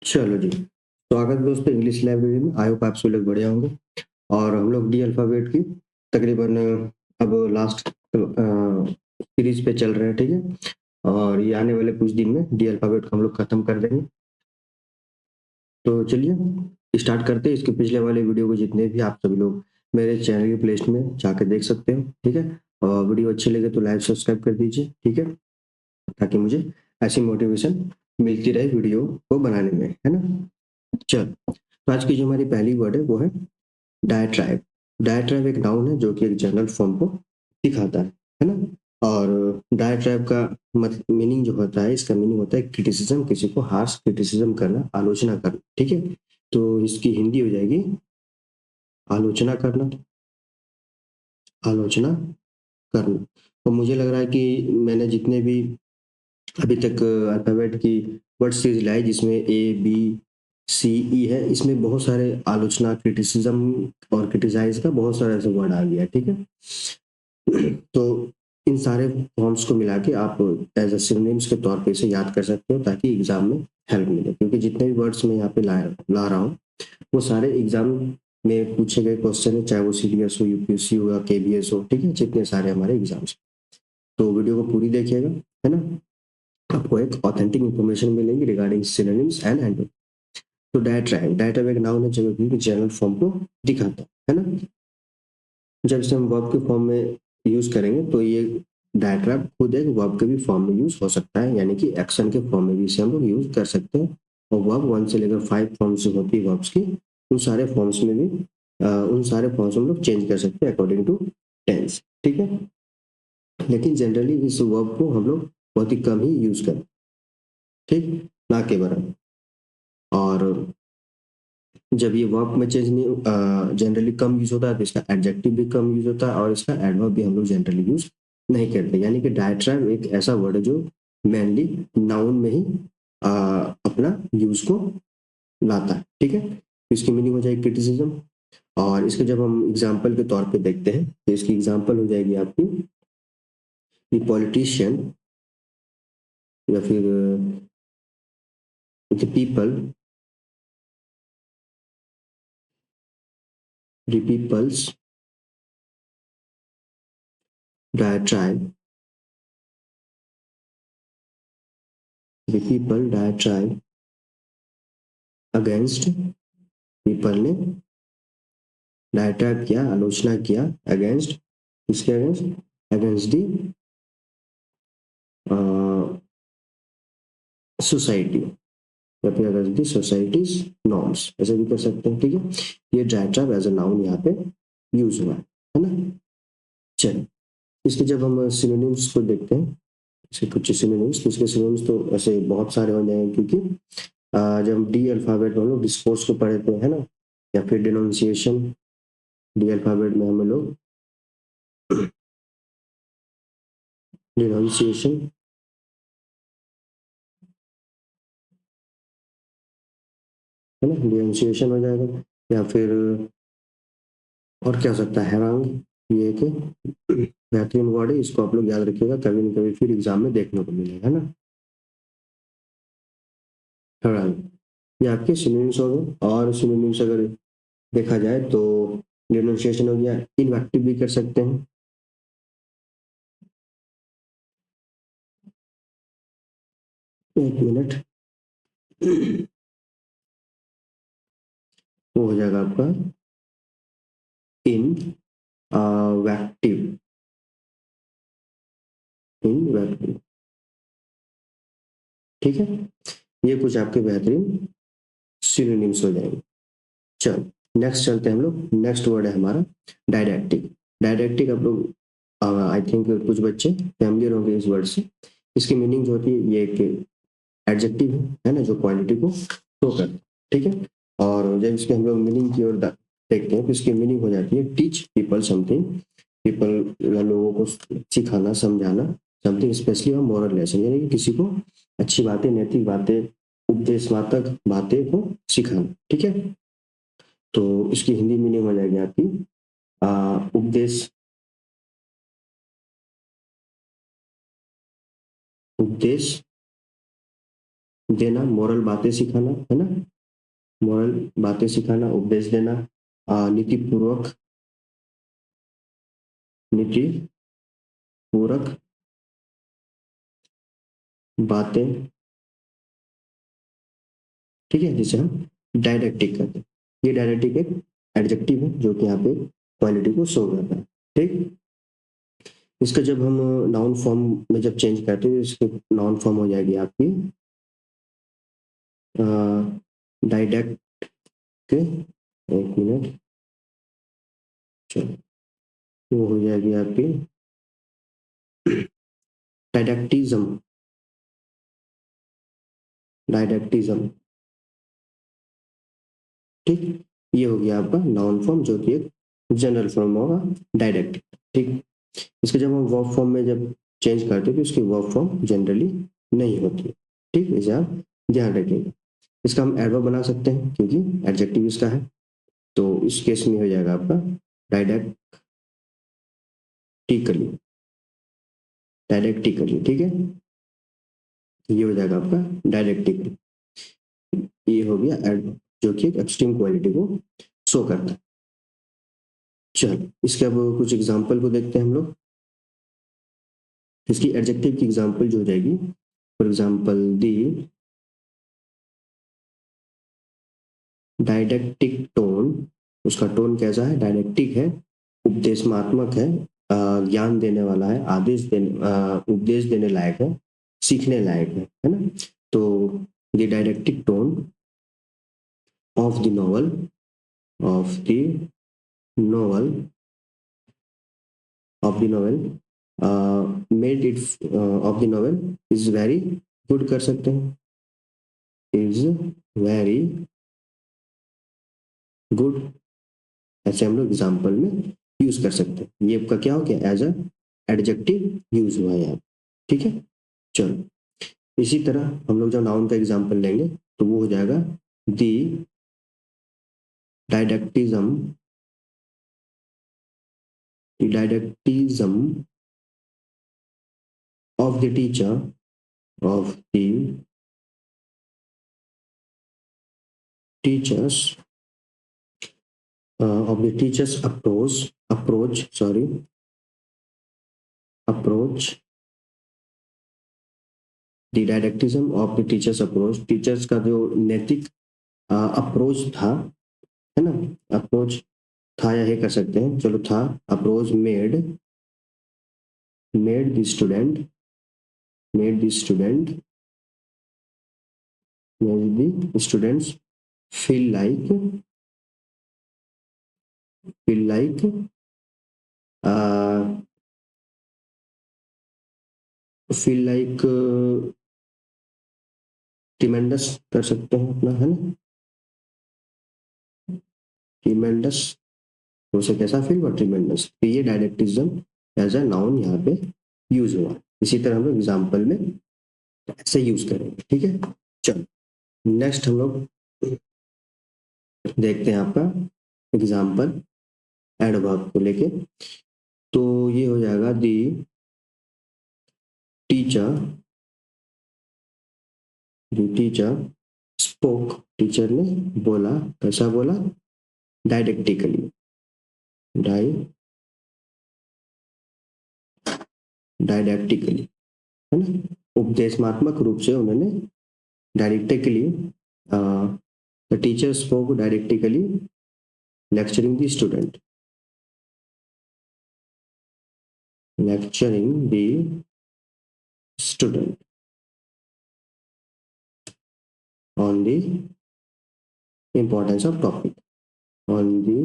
चलो जी, स्वागत दोस्तों इंग्लिश लाइब्रेरी में। आई होप आप सब लोग बढ़िया होंगे। और हम लोग डी अल्फ़ाबेट की तकरीबन अब लास्ट सीरीज़ पे चल रहे हैं, ठीक है? और ये आने वाले कुछ दिन में डी अल्फ़ाबेट को हम लोग खत्म कर देंगे। तो चलिए स्टार्ट करते हैं। इसके पिछले वाले वीडियो को जितने भी आप सभी लोग मेरे चैनल की प्लेलिस्ट में जाके देख सकते हो, ठीक है? और वीडियो अच्छी लगे तो लाइक सब्सक्राइब कर दीजिए, ठीक है? ताकि मुझे ऐसी मोटिवेशन मिलती रहे वीडियो को बनाने में, है ना? चलो, तो आज की जो हमारी पहली वर्ड है वो है डायट्राइब। डायट्राइब एक नाउन है जो कि एक जनरल फॉर्म को दिखाता है ना? और डायट्राइब का मीनिंग जो होता है, इसका मीनिंग होता है क्रिटिसिज्म, किसी को हार्श क्रिटिसिज्म करना, आलोचना करना, ठीक है? तो इसकी हिंदी हो जाएगी आलोचना करना, आलोचना करना। और मुझे लग रहा है कि मैंने जितने भी अभी तक अल्फाबेट की वर्ड सीरीज लाई जिसमें ए बी सी ई है, इसमें बहुत सारे आलोचना, क्रिटिसिज्म और क्रिटिसाइज का बहुत सारा ऐसा वर्ड आ गया, ठीक है? तो इन सारे फॉर्म्स को मिला के आप एज अ सिनोनिम्स के तौर पे इसे याद कर सकते हो ताकि एग्जाम में हेल्प मिले, क्योंकि जितने भी वर्ड्स मैं यहाँ पे ला रहा हूँ वो सारे एग्जाम में पूछे गए क्वेश्चन है, चाहे वो सीडीएस हो, यूपीएससी हो या केबीएस हो, ठीक है? जितने सारे हमारे एग्जाम्स। तो वीडियो को पूरी देखिएगा, है ना? आपको एक ऑथेंटिक इन्फॉर्मेशन मिलेगी रिगार्डिंग सिनोनिम्स एंड एंटोनिम्स। तो डायट्राइब एक नाउन है जो कि जनरल फॉर्म को दिखाता है ना? जब इसे हम वर्ब के फॉर्म में यूज करेंगे तो ये डायट्राइब खुद एक वर्ब के भी फॉर्म में यूज हो सकता है, यानी कि एक्शन के फॉर्म में भी इसे हम लोग यूज कर सकते हैं। और वर्ब 1 से लेकर 5 फॉर्म्स जो होती है वर्ब्स की, उन सारे फॉर्म्स में भी उन सारे फॉर्म्स हम लोग चेंज कर सकते हैं अकॉर्डिंग टू टेंस, ठीक है? लेकिन जनरली इस वर्ब को हम लोग बहुत ही कम ही यूज करते हैं, ठीक, ना के बराबर। और जब ये वर्ब में चेंज नहीं जनरली कम यूज होता है तो इसका एडजेक्टिव भी कम यूज होता है और इसका एडवर्ब भी हम लोग जनरली यूज नहीं करते। यानी कि डायट्राइब एक ऐसा वर्ड है जो मेनली नाउन में ही अपना यूज को लाता है, ठीक है? तो इसकी मीनिंग हो जाएगी क्रिटिसिज्म। और इसके जब हम एग्जाम्पल के तौर पे देखते हैं तो इसकी एग्जाम्पल हो जाएगी आपकी पॉलिटिशियन या फिर the people, the people's diatribe, the people diatribe against, people ने डायट्राइब किया, आलोचना किया अगेंस्ट, किसके अगेंस्ट? अगेंस्ट दी सोसाइटी या फिर अगेंस्ट दी सोसाइटीज नॉर्म्स, ऐसे भी कर सकते हैं, ठीक है? ये डायट्राइब एज अ नाउन यहाँ पे यूज हुआ है ना? चलिए, इसके जब हम सिनोनिम्स को देखते हैं, इसके कुछ सिनोनिम्स, तो इसके सिनोनिम्स तो ऐसे बहुत सारे हो जाएंगे, क्योंकि जब हम डी अल्फाबेट में हम लोग डिस्कोर्स को पढ़ते हैं, है ना? या फिर डिनोन्सिएशन, डी अल्फाबेट में हम लोग डिनोन्सिएशन, है ना? डिनोन्सिएशन हो जाएगा। या फिर और क्या हो सकता है, हैरांग, ये एक बेहतरीन वर्ड है, इसको आप लोग याद रखिएगा, कभी न कभी फिर एग्जाम में देखने को मिलेगा, है ना? हैरांग, ये आपके सिनोनिम्स हो गए। और सिनोनिम्स अगर देखा जाए तो डिनोन्सिएशन हो गया, इनएक्टिव भी कर सकते हैं, एक मिनट, वो हो जाएगा आपका इन वैक्टिव, इन वैक्टिव, ठीक है? ये कुछ आपके बेहतरीन सिनोनिम्स हो जाएंगे। चलो नेक्स्ट चलते हैं हम लोग। नेक्स्ट वर्ड है हमारा डायडैक्टिक। डायडैक्टिक आप लोग आई थिंक कुछ बच्चे फैमिलियर होंगे इस वर्ड से। इसकी मीनिंग जो होती है, ये एक एडजेक्टिव है ना, जो क्वालिटी को शो करता है, ठीक है? और जब इसके हम लोग मीनिंग की ओर देखते हैं तो इसकी मीनिंग हो जाती है टीच पीपल समथिंग, पीपल या लोगों को सिखाना, समझाना, समथिंग स्पेशली और मॉरल लेसन, यानी कि किसी को अच्छी बातें, नैतिक बातें, उपदेशवातक बातें को सिखाना, ठीक है? तो इसकी हिंदी मीनिंग हो जाएगी आपकी उपदेश, उपदेश देना, मोरल बातें सिखाना, है ना, मोरल बातें सिखाना, उपदेश देना, नीतिपूर्वक, नीति पूरक बातें, ठीक है, जिसे हम डायरेक्टिक कहते हैं। ये डायरेक्टिक एक एडजेक्टिव है जो कि यहाँ पे क्वालिटी को शो करता है, ठीक। इसका जब हम नाउन फॉर्म में जब चेंज करते हैं, इसकी नाउन फॉर्म हो जाएगी आपकी डायडेक्ट के, एक मिनट, चलो, वो हो जाएगी आपकी डायडेक्टिज्म, डायडेक्टिज्म, ठीक। ये हो गया आपका नाउन फॉर्म जो कि एक जनरल फॉर्म होगा डायरेक्ट, ठीक। इसके जब हम वर्ब फॉर्म में जब चेंज करते हैं तो इसकी वर्ब फॉर्म जनरली नहीं होती, ठीक, इसे आप ध्यान रखिएगा। इसका हम एडवर्ब बना सकते हैं क्योंकि एडजेक्टिव इसका है, तो इस केस में हो जाएगा आपका डायडेक्टिकली, डायरेक्टिकली, ठीक है, ये हो जाएगा आपका डायरेक्टिकली। ये हो गया एडवर्ब जो कि एक एक्सट्रीम क्वालिटी को शो करता है। चलो, इसके अब कुछ एग्जाम्पल को देखते हैं हम लोग। इसकी एडजेक्टिव की एग्जाम्पल जो हो जाएगी, फॉर एग्जाम्पल दी डायडेक्टिक टोन, उसका टोन कैसा है, डायडेक्टिक है, उपदेशमात्मक है, ज्ञान देने वाला है, उपदेश देने लायक है, सीखने लायक है ना। तो the didactic tone of the novel, of the novel, of the novel made it, of the novel is very good कर सकते हैं, इज वेरी गुड, ऐसे हम लोग एग्जाम्पल में यूज कर सकते हैं। ये आपका क्या हो गया, एज अ एडजेक्टिव यूज हुआ है यहाँ, ठीक है। चलो, इसी तरह हम लोग जब नाउन का एग्जाम्पल लेंगे तो वो हो जाएगा the didacticism, didacticism of the teacher, of the teachers, of the teacher's approach, sorry, approach, the didactism of the teacher's approach, teachers का जो नैतिक अप्रोच था, है ना, अप्रोच था या ये कर सकते हैं, चलो था, approach made, made the student, made the student, made the students feel like, feel like feel like tremendous कर सकते हैं अपना, है ना, ट्रिमेंडस, उसे कैसा फील हुआ, ट्रिमेंडस। तो ये डायरेक्टिज्म एज अ नाउन यहाँ पे यूज हुआ। इसी तरह हम लोग एग्जाम्पल में ऐसे यूज करेंगे, ठीक है। चलो, नेक्स्ट हम लोग देखते हैं आपका एग्जाम्पल एडवर्ब को लेके। तो ये हो जाएगा दी टीचर, दी टीचर स्पोक, टीचर ने बोला, कैसा बोला, डायडेक्टिकली, डायडेक्टिकली, है ना, उपदेशमात्मक रूप से उन्होंने didactically, the teacher spoke didactically lecturing the student, lecturing the student on the importance of topic, on the,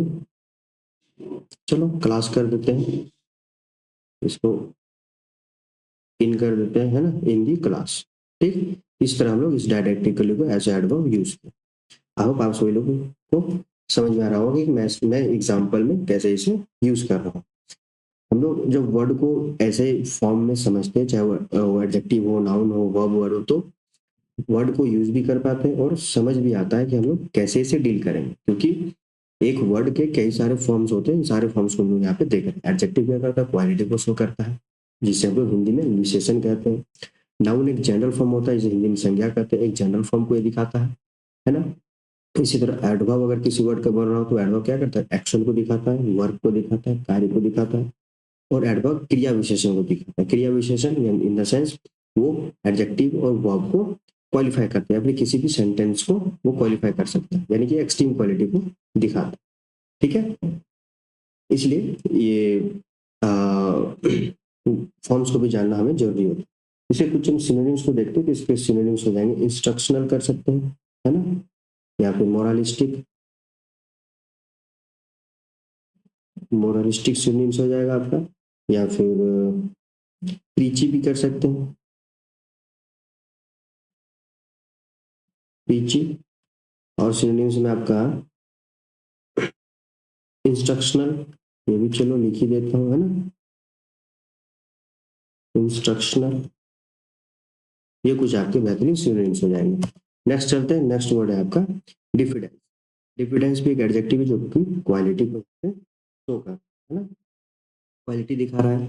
चलो क्लास कर देते हैं, इसको इन कर देते हैं, है ना, इन दी क्लास, ठीक। इस तरह हम लोग इस डायरेक्टिकली को एज एडवर्ब यूज किया। आई होप आप सभी लोगों को समझ में आ रहा होगा कि मैं एग्जाम्पल में कैसे इसे यूज कर रहा हूँ। हम लोग जब वर्ड को ऐसे फॉर्म में समझते हैं, चाहे वो एडजेक्टिव हो, नाउन हो, वर्ब वर्ड हो, तो वर्ड को यूज भी कर पाते हैं और समझ भी आता है कि हम लोग कैसे इसे डील करेंगे, क्योंकि एक वर्ड के कई सारे फॉर्म्स होते हैं। इन सारे फॉर्म्स को हम लोग यहाँ पे देख रहे हैं। एडजेक्टिव क्या करता है, क्वालिटी को शो करता है, जिसे हम लोग हिंदी में विशेषण कहते हैं। नाउन एक जनरल फॉर्म होता है, जिसे हिंदी में संज्ञा कहते हैं, एक जनरल फॉर्म को ये दिखाता है ना। इसी तरह एडवर्ब अगर किसी वर्ड का बन रहा हो तो एडवर्ब क्या करता है, एक्शन को दिखाता है, वर्ब को दिखाता है, कार्य को दिखाता है। और एडवर्ब क्रिया विशेषण को दिखाता है। क्रिया विशेषण इन द सेंस वो एडजेक्टिव और वर्ब को क्वालिफाई करते हैं, अपने किसी भी सेंटेंस को वो क्वालिफाई कर सकता है, यानी कि एक्सट्रीम क्वालिटी को दिखाता है। ठीक है, इसलिए ये फॉर्म्स को भी जानना हमें जरूरी होता है। इसे कुछ हम सिनोनिम्स को देखते हैं कि इसके सिनोनिम्स हो जाएंगे, इंस्ट्रक्शनल कर सकते हैं, है ना, या फिर मोरालिस्टिक, मोरालिस्टिक सिनोनिम्स हो जाएगा आपका, या फिर प्रीची भी कर सकते हैं, प्रीची। और सिनोनिम्स में आपका इंस्ट्रक्शनल, ये भी चलो लिख ही देता हूँ, है ना, इंस्ट्रक्शनल। ये कुछ आपके बेहतरीन सिनोनिम्स हो जाएंगे। नेक्स्ट चलते हैं, नेक्स्ट वर्ड है आपका डिफिडेंस। डिफिडेंस भी एक एडजेक्टिव है जो कि क्वालिटी को शो कर, है ना, क्वालिटी दिखा रहा है।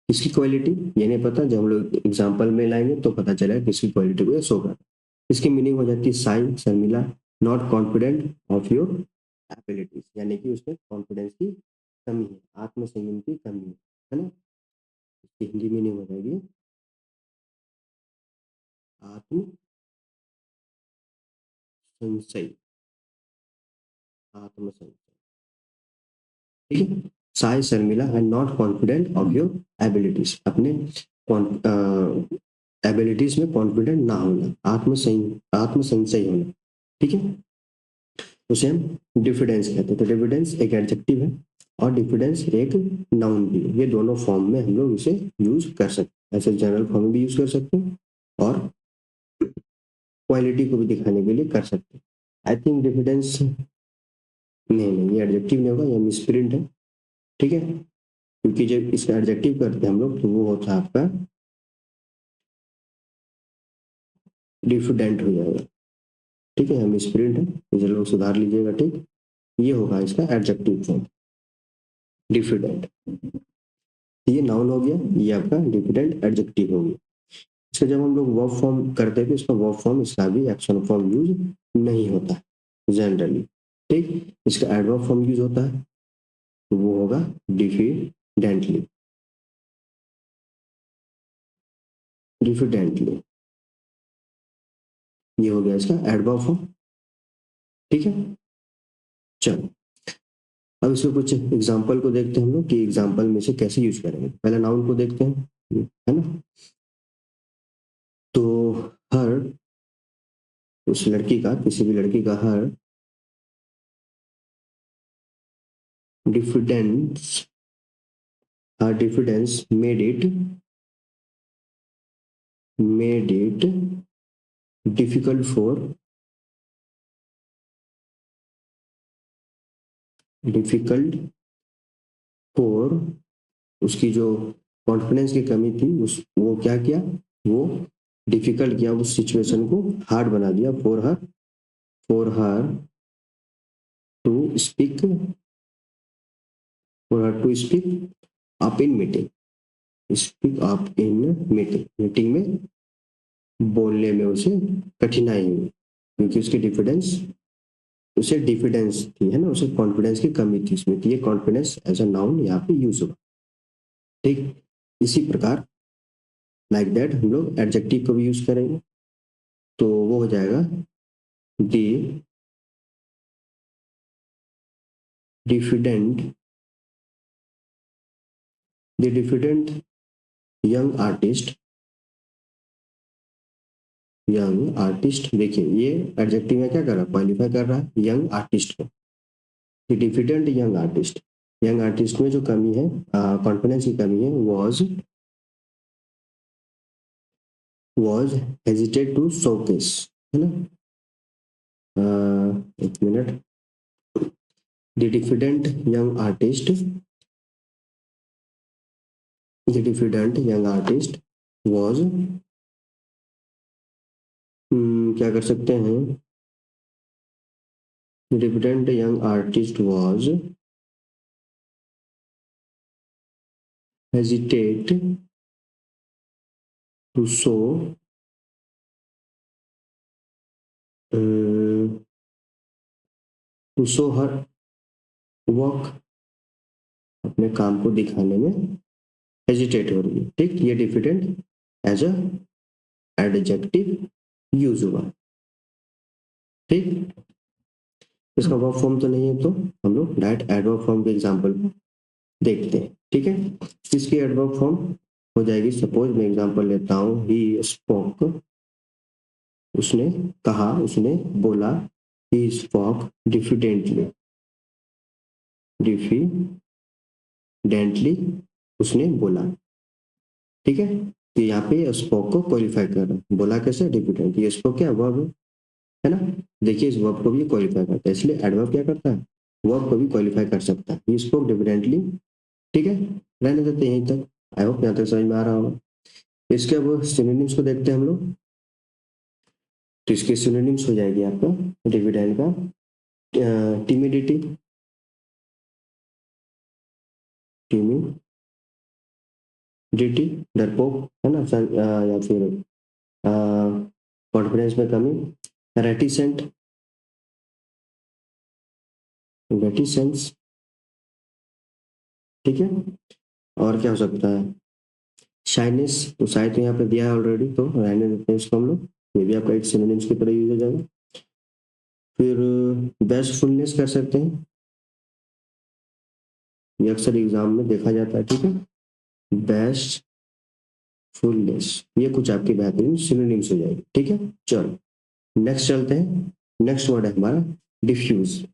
किसकी क्वालिटी ये नहीं पता, जब हम लोग एग्जाम्पल में लाएंगे तो पता चलेगा किसकी क्वालिटी को ये शो कर। इसकी मीनिंग हो जाती है Sai, Sharmila, not confident of your abilities, यानी कि उसमें कॉन्फिडेंस की कमी है, आत्मसंयम की कमी है ना। इसकी हिंदी मीनिंग हो जाएगी आत्म संशय, आत्मसंशय। ठीक है, Sai Sharmila and not confident of your abilities, अपने एबिलिटीज में कॉन्फिडेंट ना होना, आत्मसंशय होना। ठीक है, उसे हम डिफिडेंस कहते हैं। तो डिफिडेंस एक एडजेक्टिव है और डिफिडेंस एक नाउन भी है। ये दोनों फॉर्म में हम लोग इसे यूज कर सकते हैं, ऐसे जनरल फॉर्म में भी यूज कर सकते हैं और क्वालिटी को भी दिखाने के लिए कर सकते हैं। आई थिंक डिफिडेंस, नहीं नहीं, ये एडजेक्टिव नहीं होगा, ये मिसप्रिंट है। ठीक है, क्योंकि जब इसका एडजेक्टिव करते हैं हम लोग तो वो होता है आपका डिफिडेंट हो जाएगा। ठीक है, हम मिसप्रिंट है, इसे लोग सुधार लीजिएगा। ठीक, ये होगा इसका एडजेक्टिव फॉर्म डिफिडेंट। ये नाउन हो गया, ये आपका डिफिडेंट एडजेक्टिव हो गया। इसका जब हम लोग वर्ब फॉर्म करते हैं तो इसका वर्ब फॉर्म, इसका भी एक्शन फॉर्म यूज नहीं होता है जनरली। ठीक, इसका एडवर्ब फॉर्म यूज होता है, तो वो होगा डिफिडेंटली, डिफिडेंटली। ये हो गया इसका एडवर्ब फॉर्म। ठीक है, चलो अब इसमें कुछ एग्जाम्पल को देखते हैं हम लोग कि एग्जाम्पल में से कैसे यूज करेंगे। पहले नाउन को देखते हैं, है ना। तो हर, उस लड़की का, किसी भी लड़की का her diffidence, her diffidence made it difficult for, difficult for, उसकी जो कॉन्फिडेंस की कमी थी उस वो क्या किया, वो डिफिकल्ट किया, उस सिचुएशन को हार्ड बना दिया for her to speak, for her to speak up in meeting, speak up in meeting, meeting में बोलने में उसे कठिनाई हुई, क्योंकि उसकी डिफिडेंस, उसे डिफिडेंस थी, है ना, उसे कॉन्फिडेंस की कमी थी उसमें, तो ये कॉन्फिडेंस एज अ नाउन यहाँ पे यूज होगा। ठीक, इसी प्रकार लाइक दैट हम लोग एडजेक्टिव को भी यूज करेंगे, तो वो हो जाएगा the diffident, the diffident young artist, young artist. देखिए ये एडजेक्टिव में क्या कर रहा है, क्वालिफाई कर रहा है यंग आर्टिस्ट को। The diffident young artist, young artist में जो कमी है, कॉन्फिडेंस की कमी है, वॉज हेजिटेड टू शोकेस, है ना। एक minute, the diffident young artist, the diffident young artist was, क्या कर सकते हैं, the diffident young artist was hesitate to show to show her work, अपने काम को दिखाने में हेजिटेट हो रही है। ठीक, ये diffident as a adjective use हुआ। ठीक, इसका वर्ब फॉर्म तो नहीं है, तो हम लोग डायरेक्ट एडवर्ब फॉर्म के एग्जांपल देखते हैं। ठीक है, इसकी एडवर्ब फॉर्म हो जाएगी, सपोज मैं एग्जांपल लेता हूँ, ही स्पोक, उसने कहा, उसने बोला, ही स्पोक डिफिडेंटली, डिफिडेंटली उसने बोला। ठीक है, तो यहाँ पे स्पोक को क्वालिफाई कर रहा है, बोला कैसे, डिफिडेंट, ये स्पोक क्या वर्ब है ना। देखिए इस वर्ब को भी क्वालिफाई करता है, इसलिए एडवर्ब क्या करता है, वर्ब को भी क्वालिफाई कर सकता है। He spoke diffidently. ठीक है, रहने देते हैं यहीं तक। आई होप यहाँ तक समझ में आ रहा होगा। इसके अब सिनोनिम्स को देखते हैं हम लोग। तो इसके सिनोनिम्स हो जाएगी आपका डिविडेंड का टिमिडिटी, टिमिडिटी डरपोक है ना, या फिर कॉन्फिडेंस में कमी, रेटिसेंट, रेटिसेंस। ठीक है, और क्या हो सकता है, शाइनेस, तो शायद तो यहाँ पे दिया है ऑलरेडी, तो रहने देते हैं इसको हम लोग, ये भी आपका एक सिनोनिम्स की तरह यूज हो जाएगा। फिर बेस्टफुलनेस कर सकते हैं, ये अक्सर एग्जाम में देखा जाता है। ठीक है, बेस्ट फुलनेस, ये कुछ आपकी बेहतरीन सिनोनिम्स हो जाएगी। ठीक है, चलो नेक्स्ट चलते हैं। नेक्स्ट वर्ड है हमारा डिफ्यूज।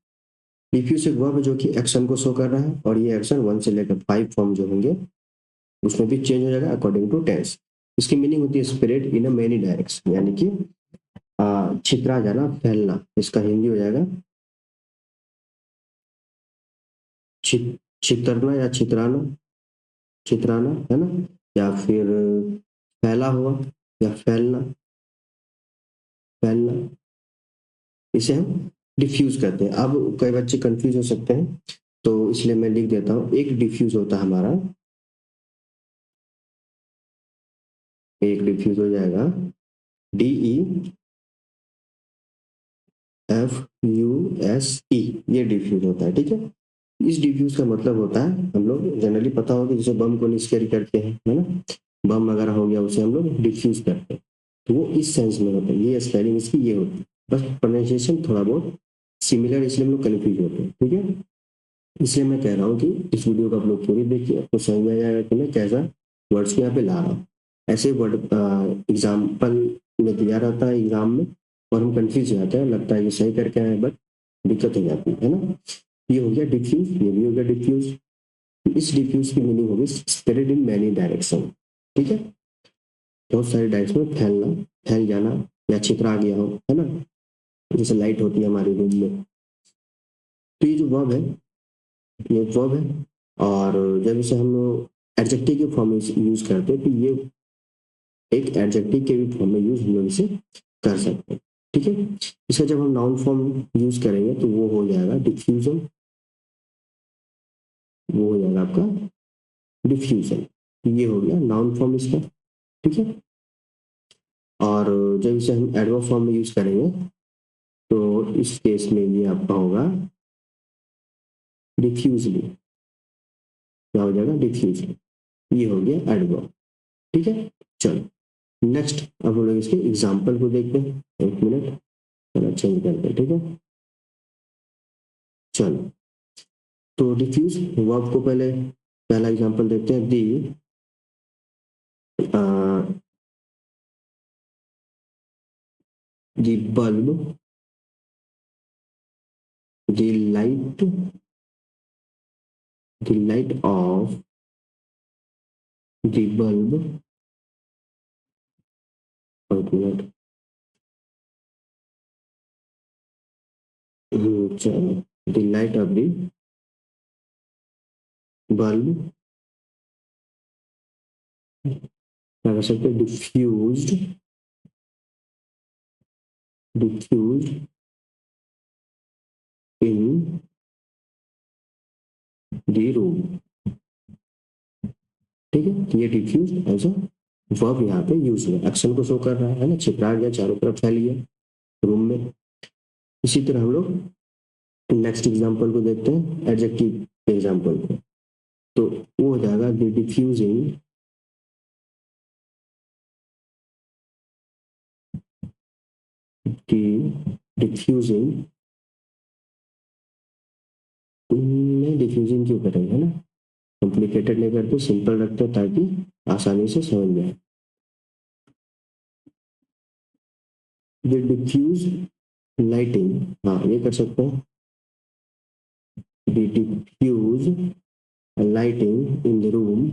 डिफ्यूज एक वर्ब है जो कि एक्शन को शो कर रहा है, और ये एक्शन 1 से लेकर 5 फॉर्म जो होंगे उसमें भी चेंज हो जाएगा अकॉर्डिंग टू टेंस। इसकी मीनिंग होती है spread in a many direction, यानी कि छितरा जाना, फैलना। इसका हिंदी हो जाएगा छितरना या छितराना, छितराना है ना, या फिर फैला हुआ या फैलना, फैलना, इसे हम डिफ्यूज करते हैं। अब कई बच्चे कंफ्यूज हो सकते हैं, तो इसलिए मैं लिख देता हूँ। एक डिफ्यूज होता है हमारा, एक डिफ्यूज हो जाएगा DEFUSE, ये डिफ्यूज होता है। ठीक है, इस डिफ्यूज का मतलब होता है, हम लोग जनरली पता होगा जैसे बम को निष्क्रिय करते हैं, है ना, बम वगैरह हो गया उसे हम लोग डिफ्यूज करते हैं, तो वो इस सेंस में होता है। ये स्पेलिंग इसकी ये होती है, बस प्रोनाउंसिएशन थोड़ा बहुत सिमिलर, इसलिए हम लोग कन्फ्यूज होते हैं। ठीक है, इसलिए मैं कह रहा हूँ कि इस वीडियो को आप लोग पूरी देखिए, आपको समझ में आ जाएगा कि मैं कैसा वर्ड्स को यहाँ पे ला रहा हूँ। ऐसे वर्ड एग्जाम्पल में दिया रहता है एग्जाम में, और हम कंफ्यूज हो जाते हैं, लगता है कि सही करके आए, बट दिक्कत हो जाती है ना। ये हो गया डिफ्यूज, ये भी हो गया डिफ्यूज। इस डिफ्यूज की मीनिंग होगी स्प्रेड इन मैनी डायरेक्शन। ठीक है, बहुत सारे डायरेक्शन में फैलना, फैल जाना, या छितरा गया हो, है ना, जैसे लाइट होती है हमारे रूम में। तो ये जो वर्ब है, ये वर्ब है, और जब इसे हम एडजेक्टिव के फॉर्म में यूज करते हैं, तो ये एक एडजेक्टिव के भी फॉर्म में यूज हम लोग इसे कर सकते हैं। ठीक है, इसका जब हम नाउन फॉर्म यूज करेंगे तो वो हो जाएगा डिफ्यूजन, वो हो जाएगा आपका डिफ्यूजन। ये हो गया नाउन फॉर्म इसका। ठीक है, और जब इसे हम एडवर्ब फॉर्म में यूज करेंगे तो इस केस में ये आपका होगा डिफ्यूजली, क्या हो जाएगा, डिफ्यूजली। ये हो गया एडवर्ब। ठीक है, चलो नेक्स्ट अब हम लोग इसके एग्जाम्पल को देखते हैं। एक मिनट, चलो चेंज करते हैं। ठीक है, चलो तो डिफ्यूज वर्ब को पहले पहला एग्जांपल देखते हैं। दी bulb, the light, the light of the bulb, एक मिनट, चलो the light of the bulb, क्या कर सकते हैं, डिफ्यूज्ड, डिफ्यूज्ड इन दी रूम। ठीक है, ये डिफ्यूज एज अ वर्ब यहाँ पे यूज हुआ, एक्शन को शो कर रहा है ना, छिपरा गया, चारों तरफ फैल गया रूम में। इसी तरह हम लोग नेक्स्ट एग्जांपल को देखते हैं, एडजेक्टिव एग्जांपल को। तो वो हो जाएगा द डिफ्यूजिंग, डिफ्यूजिंग, में डिफ्यूजिंग क्यों करेंगे, है ना, कॉम्प्लिकेटेड नहीं करते, सिंपल रखते हैं ताकि आसानी से समझ में आए। द डिफ्यूज लाइटिंग, हाँ ये कर सकते हैं, the diffuse lighting in the room,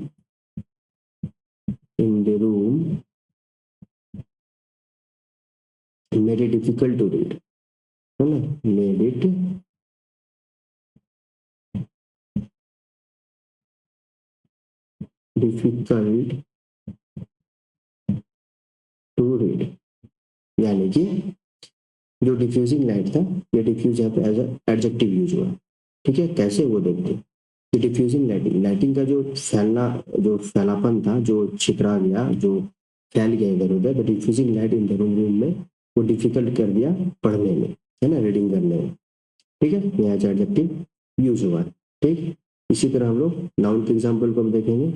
in the room made it difficult to read, है ना, made it difficult to read। यानी कि जो डिफ्यूजिंग लाइट था, ये डिफ्यूज यहाँ पे एज एडजेक्टिव यूज हुआ। ठीक है, कैसे वो देखते हैं। डिफ्यूजिंग लाइटिंग, लाइटिंग का जो फैलना, जो फैलापन था, जो छितरा गया, जो फैल गया इधर उधर, the diffusing light in the room में वो डिफिकल्ट कर दिया पढ़ने में, है ना, रीडिंग करने में। ठीक है, यहाँ एडजेक्टिव यूज हुआ है। ठीक, इसी तरह हम लोग नाउन के एग्जाम्पल को हम देखेंगे।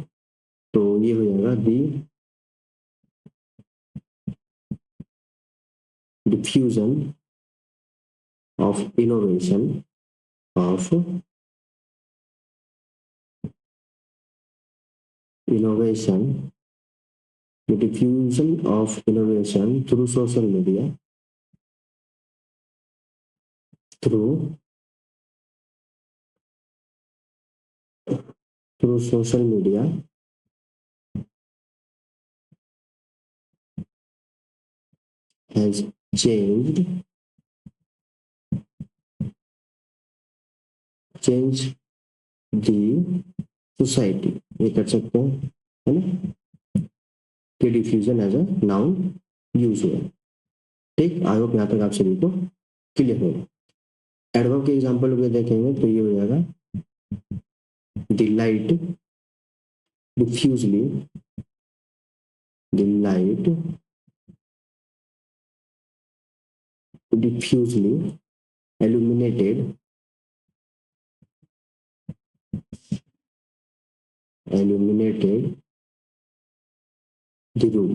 तो ये हो जाएगा the diffusion of innovation, of innovation, the diffusion of innovation through social media, through social media has changed the society, ये कर सकते हैं, है ना, कि diffusion as a noun use हुआ। ठीक, आई होप यहाँ तक आप सभी को क्लियर होगा। एडवर्ब के एग्जाम्पल को देखेंगे तो ये हो जाएगा the light डिफ्यूजली, the light diffusely illuminated the room।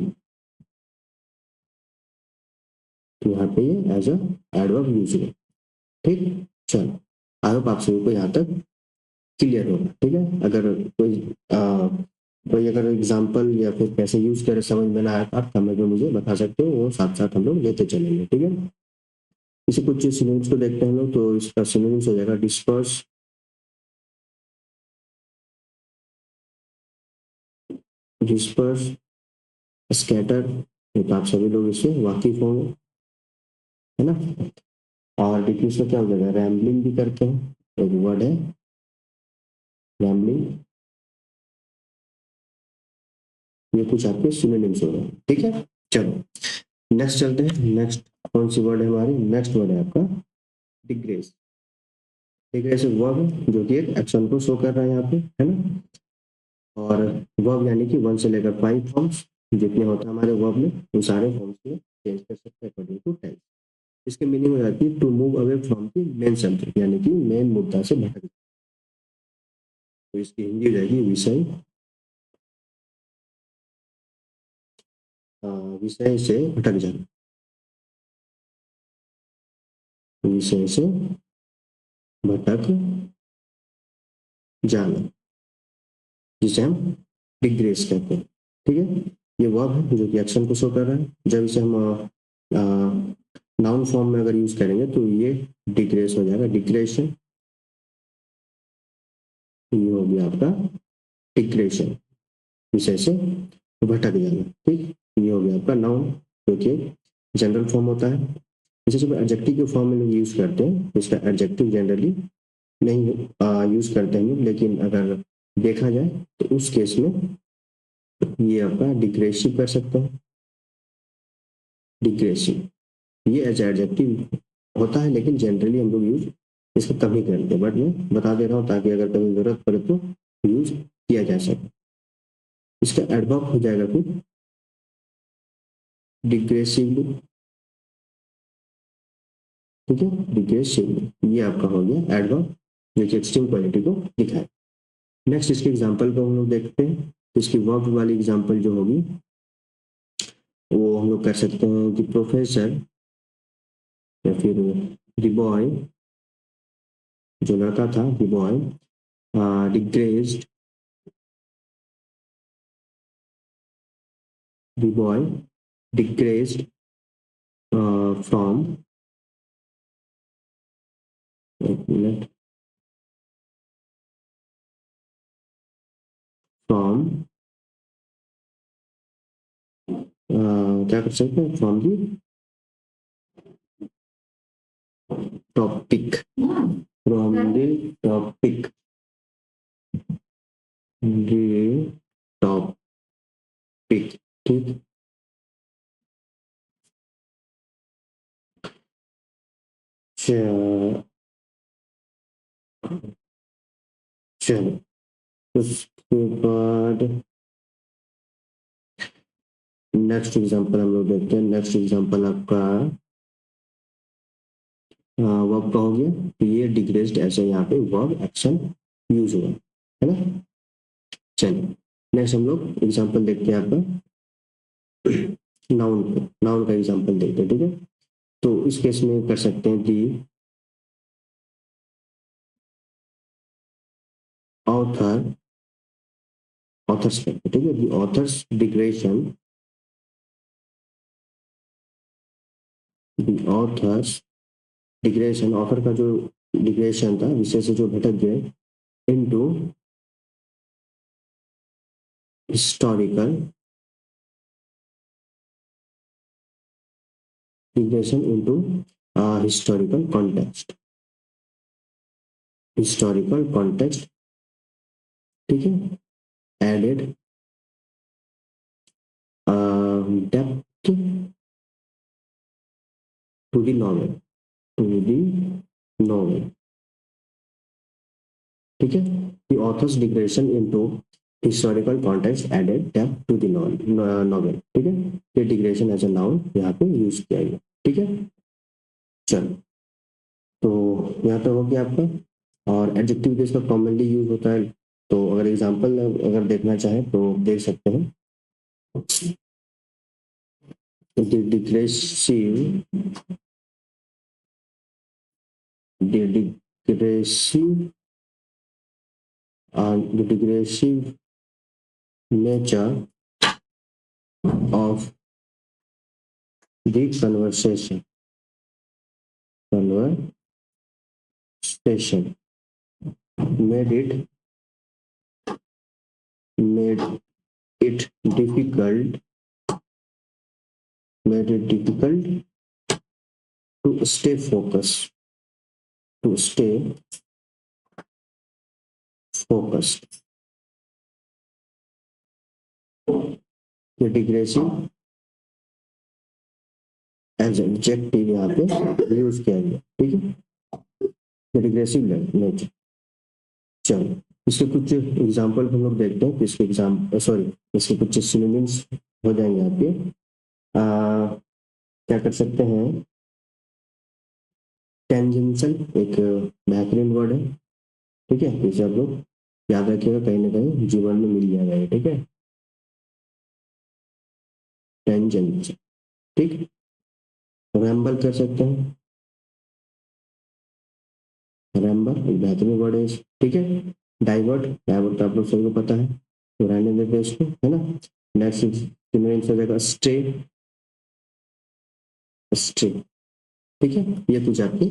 तो यहाँ पे ये एज अ एडवर्ब यूज हुआ। ठीक, चलो आई होप आप सभी को यहाँ तक क्लियर होगा। ठीक है, अगर कोई अगर एग्जांपल या फिर कैसे यूज करे समझ में ना आया तो आप कमेंट में मुझे बता सकते हो, वो साथ साथ हम लोग लेते चलेंगे। ठीक है, इसे कुछ सिनोनिम्स को देखते हैं हम लोग। तो इसका सिनोनिम्स हो जाएगा डिस्पर्स, डिस्पर्स, स्कैटर, ये तो आप सभी लोग इससे वाकिफ होंगे, है ना। और डिफ्यूज का क्या हो जाएगा, रैम्बलिंग भी करते हैं, एक वर्ड है रैम्बलिंग। ये कुछ आपके सिनोनिम्स हो रहे हैं। ठीक है, चलो नेक्स्ट चलते हैं। नेक्स्ट कौन सी वर्ड है हमारी, नेक्स्ट वर्ड है आपका डिग्रेस। डिग्रेस एक वर्ब है जो कि एक एक्शन को शो कर रहा है यहाँ पे, है ना। और वर्ब यानी कि 1 से लेकर 5 फॉर्म्स जितने होते हैं हमारे वर्ब में, उन सारे फॉर्म्स में चेंज कर सकते हैं अकॉर्डिंग टू टाइम। इसके मीनिंग हो जाती है to move away from the main subject, यानी कि मेन मुद्दा से भटक। तो इसकी हिंदी हो जाएगी विषय, विषय से भटक जाना, विषय से भटक जाना, जिसे हम डिग्रेस कहते हैं। ठीक है, ये वर्ब है जो कि एक्शन को शो कर रहा है। जब इसे हम नाउन फॉर्म में अगर यूज करेंगे तो ये डिग्रेस हो जाएगा, डिग्रेशन। ये हो गया आपका डिग्रेशन, विषय से भटक जाना। ठीक, ये हो गया आपका नाउन जो कि जनरल फॉर्म होता है। इसे जब एडजेक्टिव के फॉर्म में लोग यूज करते हैं, इसका एडजेक्टिव जनरली नहीं यूज करते हैं, लेकिन अगर देखा जाए तो उस केस में ये आपका डिग्रेसिव कर सकते हैं, डिग्रेसिव ये एज एडजेक्टिव होता है, लेकिन जनरली हम लोग यूज इसका कम ही करते हैं। बट मैं बता दे रहा हूँ ताकि अगर कभी जरूरत पड़े तो यूज किया जा सके। इसका एडवर्ब हो जाएगा फिर डिग्रेसिवली, ठीक है, डिग्रेसिवली, ये आपका हो गया एडवर्ब जो कि एक्सट्रीम क्वालिटी को दिखाए। नेक्स्ट इसके एग्जांपल को हम लोग देखते हैं। तो इसकी वर्ब वाली एग्जांपल जो होगी वो हम लोग कर सकते हैं कि प्रोफेसर या फिर द बॉय, जो लड़का था, the boy digressed, the boy digressed from, एक मिनट, फ्रॉम, क्या कर सकते हैं, from the topic, from the topic, the topic, ठीक। चलो उसके बाद नेक्स्ट एग्जांपल हम लोग देखते हैं। नेक्स्ट एग्जांपल आपका वर्ब का हो गया, तो ये डिग्रेस्ड ऐसे यहाँ पे वर्ब एक्शन यूज हुआ है ना। चलिए नेक्स्ट हम लोग एग्जांपल देखते हैं आपका नाउन पे, नाउन का एग्जांपल देखते हैं, ठीक है। तो इस केस में कर सकते हैं दी ऑथर, ऑथर्स पे, ठीक है, दी ऑथर्स डिग्रेशन, दी ऑथर्स डिग्रेशन, ऑथर का जो डिग्रेशन था, विषय से जो भटक गए, into historical, digression into historical context, historical context, ठीक है, added depth to the novel, to the novel, ठीक है। the author's digression into historical context added depth to the novel, ठीक है। ये digression एज a noun यहाँ पे use किया गया, ठीक है। चलो तो यहाँ पे हो गया आपका, और एडजेक्टिव जो इसका कॉमनली यूज होता है, तो अगर एग्जांपल अगर देखना चाहें तो देख सकते हैं। The digressive, the digressive, the digressive nature of the conversation made it difficult, made it difficult to stay focused, to stay focused. The digressive as adjective यहाँ पे यूज किया गया, ठीक है, रिग्रेसिव नेचर। चलो इसके कुछ एग्जांपल हम लोग देखते हैं, इसके इसके कुछ सिनोनिम्स हो जाएंगे यहाँ पे। क्या कर सकते हैं, टेंजेंशियल एक बेहतरीन वर्ड है, ठीक है, इसे आप लोग याद रखिएगा, कहीं ना कहीं जीवन में मिल जाएगा, ठीक है, टेंजेंशियल, ठीक। रैम्बल कर सकते हैं, रैम्बल एक बेहतरीन वर्ड है, ठीक है। डाइवर्ट, डाइवर्ट तो आप लोग सभी को पता है, तो रहने देते हैं इसको, है ना। नेक्स्ट सिनोनिम्स हो जाएगा स्टे, स्टे, ठीक है, ये कुछ आपके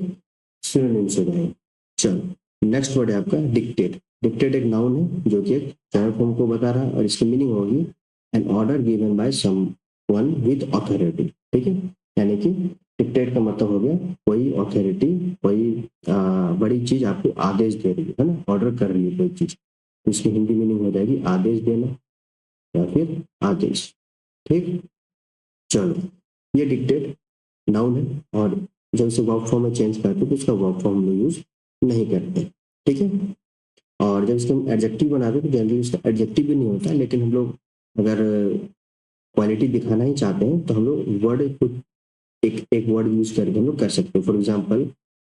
सिनोनिम्स हो जाएंगे। चलो नेक्स्ट वर्ड है आपका डिक्टेट। डिक्टेट एक नाउन है जो कि एक वर्ब फॉर्म को बता रहा है, और इसकी मीनिंग होगी an order given by someone with authority, ठीक है। यानी कि डिक्टेट का मतलब हो गया कोई अथॉरिटी, कोई बड़ी चीज आपको आदेश दे रही है ना, ऑर्डर कर रही है कोई चीज, तो इसकी हिंदी मीनिंग हो जाएगी आदेश देना या फिर आदेश, ठीक। चलो ये डिक्टेट नाउन है, और जब इसे वर्ब फॉर्म में चेंज करते हैं तो इसका वर्ब फॉर्म में यूज नहीं करते, ठीक है। और जब इसको हम एडजेक्टिव बनाते हैं तो जनरली इसका एडजेक्टिव भी नहीं होता, लेकिन हम लोग अगर क्वालिटी दिखाना ही चाहते हैं तो हम लोग वर्ड को एक एक वर्ड यूज करके हम लोग कर सकते हैं। फॉर एग्जाम्पल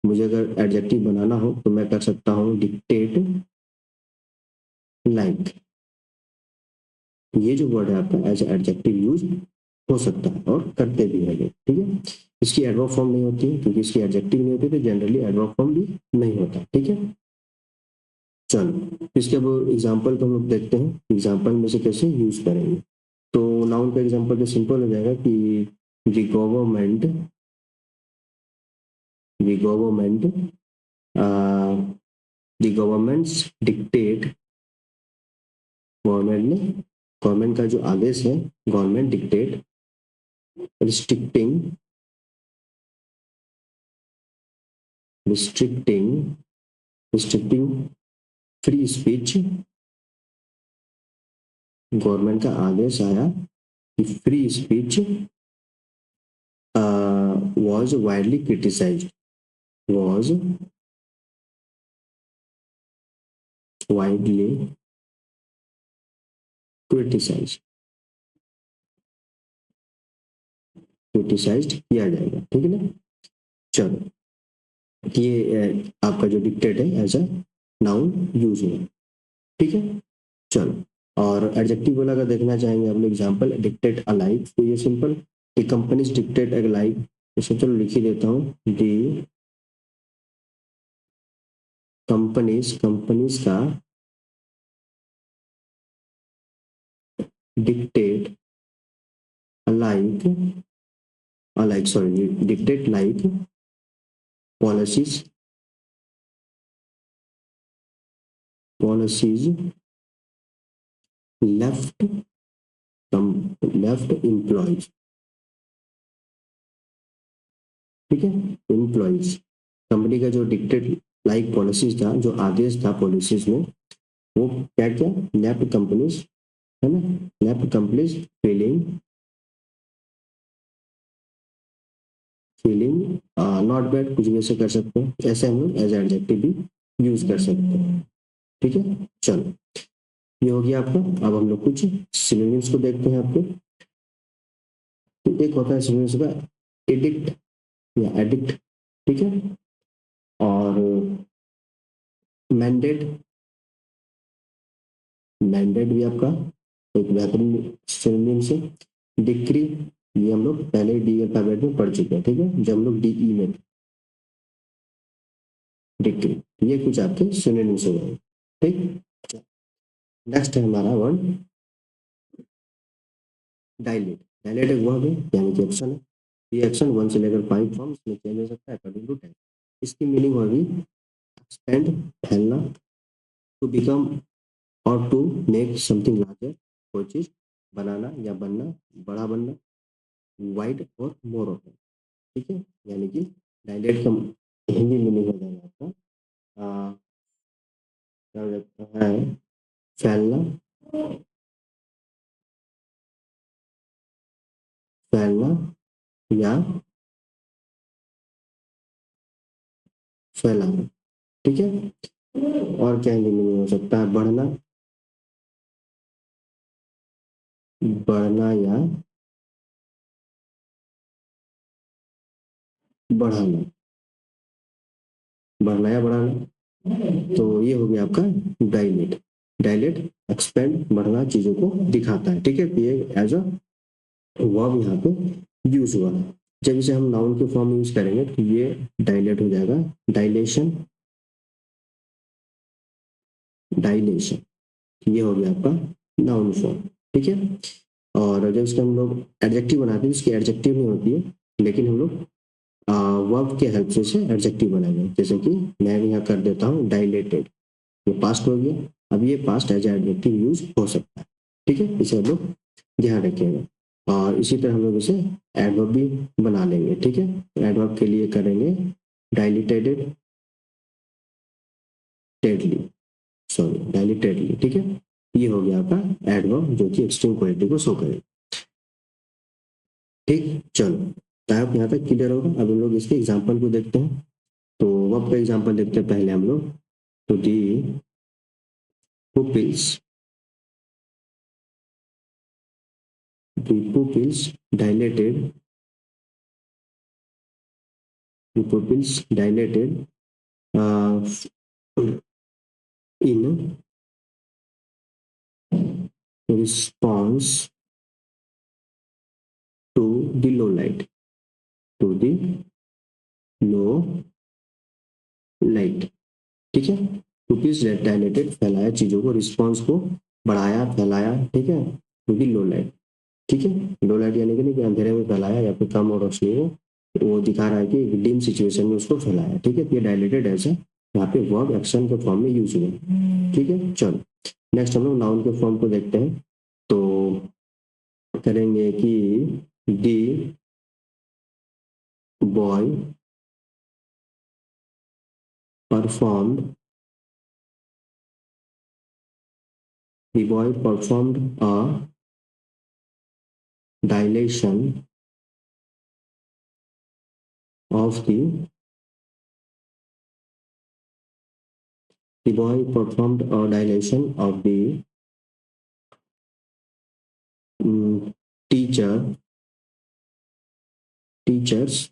मुझे अगर एडजेक्टिव बनाना हो तो मैं कर सकता हूँ डिक्टेट लाइक। ये जो वर्ड है आपका एज एडजेक्टिव यूज हो सकता है और करते भी हैं लोग, ठीक है। इसकी एडवर्ब फॉर्म नहीं होती है क्योंकि इसकी एडजेक्टिव नहीं होती तो जनरली एडवर्ब फॉर्म भी नहीं होता, ठीक है। चलो इसके अब एग्जाम्पल को हम लोग देखते हैं, एग्जाम्पल में से कैसे यूज करेंगे। तो नाउन का एग्जाम्पल तो सिंपल हो जाएगा कि the government, the government the governments dictate, government ने, गवर्नमेंट का जो आदेश है, government dictate restricting, restricting restricting free speech. Government का आदेश आया कि free speech was widely criticized, was widely criticized, criticised किया जाएगा, ठीक है ना। चलो ये आपका जो डिक्टेट है एज अ नाउन यूज हुआ, ठीक है। चलो और एडजेक्टिव वाला अगर देखना चाहेंगे आप लोग एग्जांपल डिक्टेट अलाइक, तो ये simple the companies dictate alike, जैसे चलो लिख ही देता हूँ द कंपनीज, कंपनीज का dictate alike, alike sorry dictate like policies, policies left left employees, ठीक है, एम्प्लॉयज। कंपनी का जो डिक्टेट लाइक पॉलिसीज था, जो आदेश था पॉलिसीज में, वो क्या क्या लेफ्ट कंपनीज, है ना, left companies feeling, feeling not bad, कुछ भी ऐसे कर सकते हैं, ऐसे हम लोग एज एडजेक्टिव भी यूज कर सकते हैं, ठीक है। चलो ये हो गया आपका। अब हम लोग कुछ सिनोनिम्स को देखते हैं आपको। तो एक होता है सिनोनिम्स का एडिक्ट या एडिक्ट, ठीक है, और मैंडेट, मैंडेट भी आपका एक व्याकरण सिनोनिम्स है। डिक्री, ये हम लोग पहले डी अल्फाबेट में पढ़ चुके हैं, ठीक है, जब हम लोग डीई में, डिक्री, ये कुछ आपके सिनोनिम्स हो गए, ठीक। नेक्स्ट है हमारा वर्ड डायलेट। डायलेट एक वर्ब है यानी कि एक्शन है। ये एक्शन 1 से लेकर 5 फॉर्म्स में चेंज हो सकता है अकॉर्डिंग टू टाइम। इसकी मीनिंग होगी एक्सपेंड, फैलना, टू बिकम और टू मेक समथिंग लार्जर, कोई चीज बनाना या बनना, बड़ा बनना, वाइड और मोर ओपन, ठीक है। यानी कि डायलेट का हिंदी मीनिंग हो जाएगा आपका क्या हो जाता है, फैलना, फैलना या फैलाना, ठीक है। और क्या हिंदी मीनिंग हो सकता है, बढ़ना, बढ़ना या बढ़ाना, बढ़ना या बढ़ाना। तो ये हो गया आपका डायलेट। डायलेट एक्सपेंड, बढ़ना, चीजों को दिखाता है, ठीक है। तो ये एज अ वर्ब यहाँ पे यूज हुआ। जब इसे हम नाउन के फॉर्म में यूज करेंगे तो ये डायलेट हो जाएगा, डायलेशन, डायलेशन, ये हो गया आपका नाउन फॉर्म, ठीक है। और जब इसके हम लोग एडजेक्टिव बनाते हैं, इसकी एडजेक्टिव नहीं होती है, लेकिन हम लोग वर्ब के हेल्प से इसे एडजेक्टिव बनाएंगे। जैसे कि मैं यहाँ कर देता हूँ डायलेटेड, ये पास्ट हो गया। अब ये पास्ट एज एडजेक्टिव यूज हो सकता है, ठीक है, इसे हम लोग ध्यान रखेंगे। और इसी तरह हम लोग इसे एडवर्ब भी बना लेंगे, ठीक है। एडवर्ब के लिए करेंगे डायलिटेटेड, टेडली, सॉरी डायलिटेडली, ठीक है। ये हो गया आपका एडवर्ब जो कि एक्सट्रीम क्वालिटी को शो करेगा, ठीक। चलो आप यहाँ तक क्लियर होगा। अब हम लोग इसके एग्जाम्पल को देखते हैं। तो वर्ब का एग्जाम्पल देखते हैं पहले हम लोग। तो दी pupils, the pupils dilated, the pupils dilated uh, in response to the low light, to the low light. ठीक है, पुपिल्स डायलेटेड, फैलाया चीजों को, रिस्पॉन्स को बढ़ाया, फैलाया। ठीक है, क्योंकि लो लाइट। ठीक है, लो लाइट यानी कि नहीं कि अंधेरे में फैलाया या फिर कम और रोशनी हो, वो दिखा रहा है कि डिम सिचुएशन में उसको फैलाया। ठीक है, ये डायलेटेड ऐसा यहाँ पे वर्ब एक्शन के फॉर्म में यूज हुआ। ठीक है, चलो नेक्स्ट हम लोग नाउन के फॉर्म को देखते हैं। तो करेंगे कि दी boy performed, the boy performed a dilation of the boy performed a dilation of the teacher teachers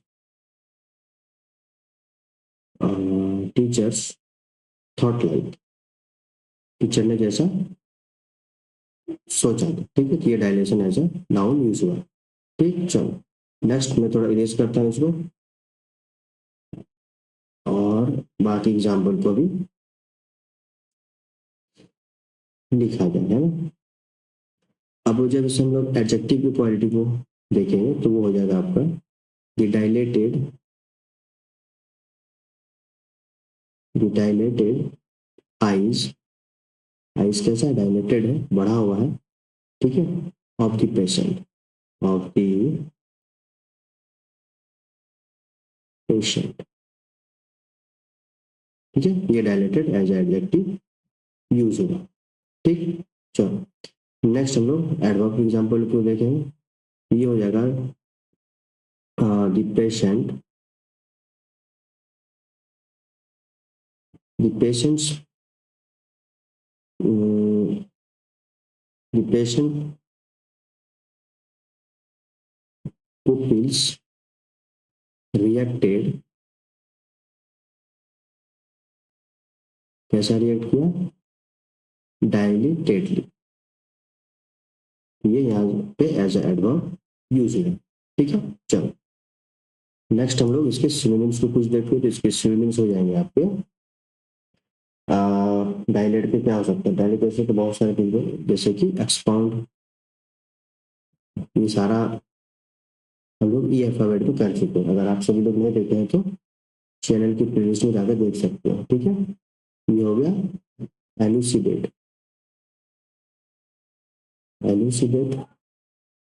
teachers thought life। Teacher ने जैसा सोचा था। ठीक है, ये dilation as a noun use हुआ। ठीक, चलो नेक्स्ट मैं थोड़ा इरेज करता हूँ इसको और बाकी एग्जाम्पल को भी लिखा जाए, है ना। अब जब इसे हम लोग एडजेक्टिव की क्वालिटी को देखेंगे तो वो हो जाएगा आपका द डायलेटेड आईज। आइस कैसा है, डायलेटेड है, बढ़ा हुआ है। ठीक है, of the patient, of the patient. ठीक है, ये डायलेटेड एज एडजेक्टिव यूज होगा। ठीक, चलो नेक्स्ट हम लोग एडवर्ब एग्जांपल को देखेंगे। ये हो जाएगा the patient, the patients, the patient pupils reacted, कैसा रिएक्ट किया, डायलेटेडली। ये यहाँ पे एज एडवर्ब यूज है। ठीक है, चलो नेक्स्ट हम लोग इसके सिनोनिम्स को कुछ देखते हैं। तो इसके सिनोनिम्स हो जाएंगे आपके डायलेट पे क्या हो सकता है, डायलेट ऐसे तो बहुत सारे चीजें जैसे कि एक्सपाउंड, ये सारा हम लोग ई अल्फाबेट में कर चुके हैं। अगर आप सभी लोग नहीं देखे हैं तो चैनल की प्लेलिस्ट में जाकर देख सकते हो। ठीक है, ये हो गया एलुसिडेट, एलुसिडेट।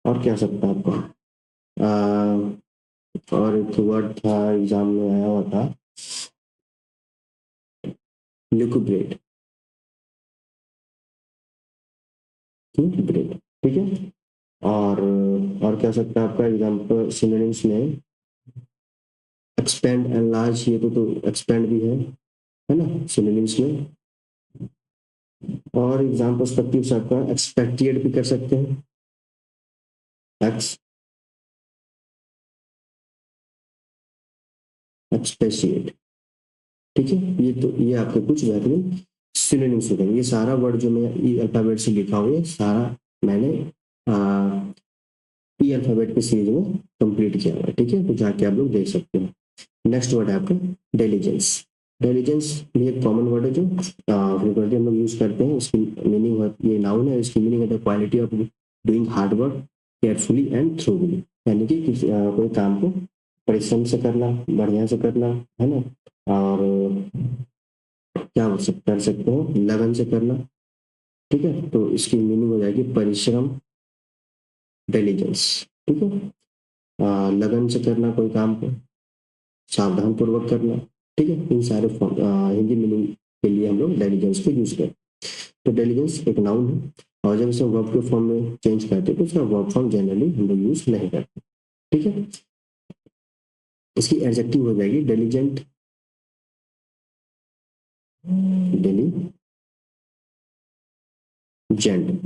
और क्या सकता है आपका और एक वर्ड था एग्जाम में आया हुआ था, लिक्विब्रेट, ब्रेड। ठीक है, और क्या सकता है आपका एग्जाम्पल सिनोनिम्स में, एक्सपेंड एंड लार्ज, ये तो एक्सपेंड भी है ना सिनोनिम्स में। और एग्जाम पर्सपेक्टिव से आपका एक्सपेक्टेड भी कर सकते हैं, एक्स एक्सपेशिएट। ठीक है, ये तो ये आपके कुछ बेहतरीन सिनोनिम्स हो गए। ये सारा वर्ड जो मैं ई अल्फाबेट से लिखा हुआ है सारा मैंने ई अल्फाबेट की सीरीज में कंप्लीट किया हुआ है। ठीक है, तो जाके आप लोग देख सकते हैं। नेक्स्ट वर्ड है आपका डेलीजेंस। डेलीजेंस ये एक कॉमन वर्ड है जो फ्रीक्वेंटली हम लोग यूज करते हैं। इसकी मीनिंग, ये नाउन है, इसकी मीनिंग है the quality of doing hard work carefully and थ्रूली, यानी कि कोई काम को परिश्रम से करना, बढ़िया से करना, है ना। और क्या हो सकता कर सकते हो, लगन से करना। ठीक है, तो इसकी मीनिंग हो जाएगी परिश्रम, डेलीजेंस। ठीक है, लगन से करना कोई काम को, सावधान पूर्वक करना। ठीक है, इन सारे हिंदी मीनिंग के लिए हम लोग डेलीजेंस को यूज करते हैं। तो डेलीजेंस एक नाउन है और जब इसे वर्ब के फॉर्म में चेंज करते हैं तो उसका वर्ब फॉर्म जनरली हम लोग यूज नहीं करते। ठीक है, इसकी एडजेक्टिव हो जाएगी डेलीजेंट, डेलीजेंट,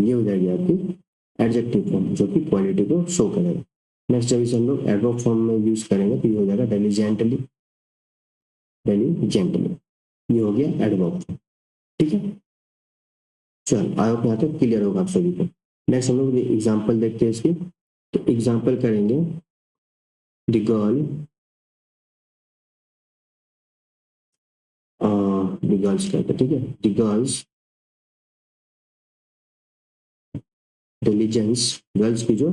ये हो जाएगी आपकी एडजेक्टिव फॉर्म जो कि क्वालिटी को शो करेगा। नेक्स्ट जब इसे हम लोग एडवर्ब फॉर्म में यूज करेंगे तो ये हो जाएगा डेलीजेंटली, डेलीजेंटली, ये हो गया एडवर्ब फॉर्म। ठीक है, चल आई होप यहाँ तक क्लियर होगा आप सभी को। नेक्स्ट हम लोग एग्जाम्पल देखते हैं इसकी। तो एग्जाम्पल करेंगे द गर्ल, द गर्ल्स कहते हैं, ठीक है, द गर्ल्स डिलीजेंस, गर्ल्स की जो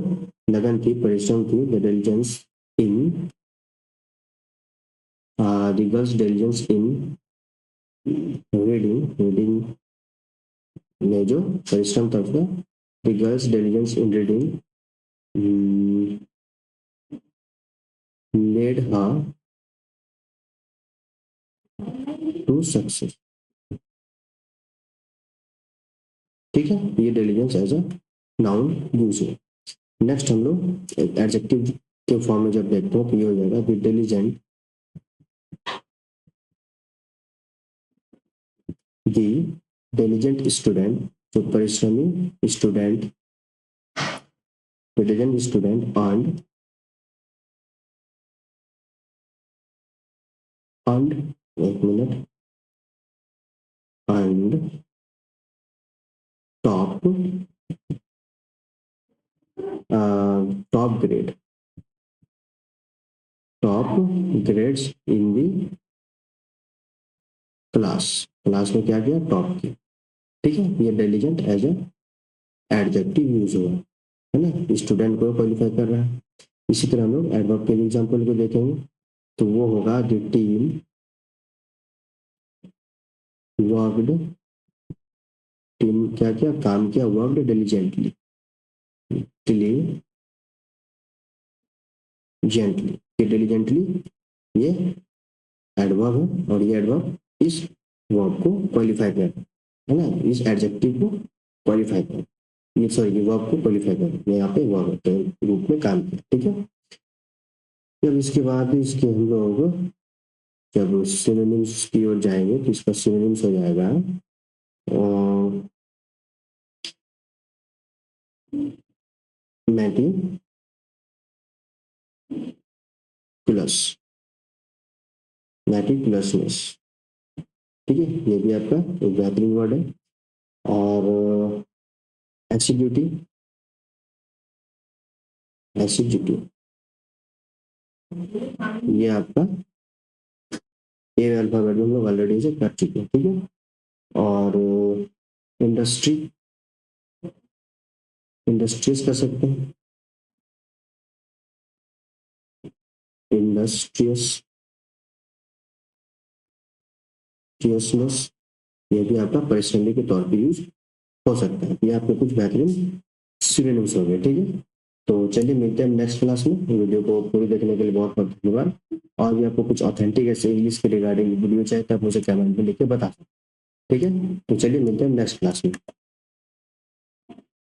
लगन थी, परिश्रम थी, the diligence in, the girl's diligence in reading, reading में जो परिश्रम था उसका, the girl's diligence in reading led her to success. ठीक है, ये diligence as a noun use है। नेक्स्ट हम लोग एडजेक्टिव के फॉर्म में जब देखते हैं तो ये हो जाएगा the diligent, the diligent student, जो परिश्रमी स्टूडेंट, डिलीजेंट स्टूडेंट अर्नड, एक minute, earned top, top grade, top grades in the class, class में क्या किया, टॉप किया। ठीक है, ये diligent as a adjective use हुआ है ना, स्टूडेंट को क्वालिफाई कर रहा है। इसी तरह हम लोग एडवर्ब के एग्जाम्पल को देखेंगे तो वो होगा द टीम वर्कड, टीम क्या किया, काम किया, वर्कड डिलीजेंटली, डिलीजेंटली, ये डिलीजेंटली ये एडवर्ब है और ये एडवर्ब इस वर्ब को क्वालिफाई कर है ना, इस एडजेक्टिव को क्वालिफाई कर, ये सॉरी ये वर्ब को क्वालिफाई कर, यहाँ पे वर्ब के रूप में काम किया। ठीक है, जब इसके बाद इसके हम लोग जब सिनोनिम्स की ओर जाएंगे तो इसका सिनोनिम्स हो जाएगा मेटिकुलस, मेटिकुलसनेस। ठीक है, ये भी आपका एक बेहतरीन वर्ड है। और एसिड्यूटी, एसिड्यूटी ये आपका ए अल्फाबेट में हम लोग ऑलरेडी से कर चुके हैं। ठीक है, और इंडस्ट्री, इंडस्ट्रीज कर सकते हैं, इंडस्ट्रियस, ये भी आपका परिश्रमी के तौर पे यूज हो सकता है। ये आपके कुछ बेहतरीन सिनोनिम्स हो गए। ठीक है, तो चलिए मिलते हैं नेक्स्ट क्लास में। वीडियो को पूरी देखने के लिए बहुत बहुत धन्यवाद। और भी आपको कुछ ऑथेंटिक ऐसे इंग्लिश के रिगार्डिंग वीडियो चाहिए तो आप मुझे कमेंट में लिख के बता सकते हैं। ठीक है, तो चलिए मिलते हैं नेक्स्ट क्लास में।